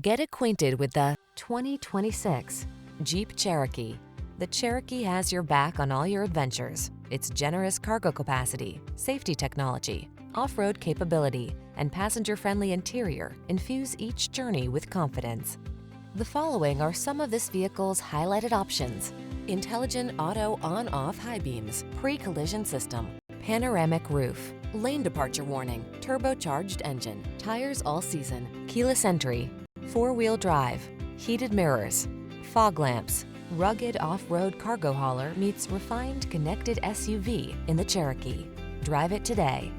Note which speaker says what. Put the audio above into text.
Speaker 1: Get acquainted with the 2026 Jeep Cherokee. The Cherokee has your back on all your adventures. Its generous cargo capacity, safety technology, off-road capability, and passenger-friendly interior infuse each journey with confidence. The following are some of this vehicle's highlighted options: intelligent auto on-off high beams, pre-collision system, panoramic roof, lane departure warning, turbocharged engine, tires all season, keyless entry, four-wheel drive, heated mirrors, fog lamps. Rugged off-road cargo hauler meets refined connected SUV in the Cherokee. Drive it today.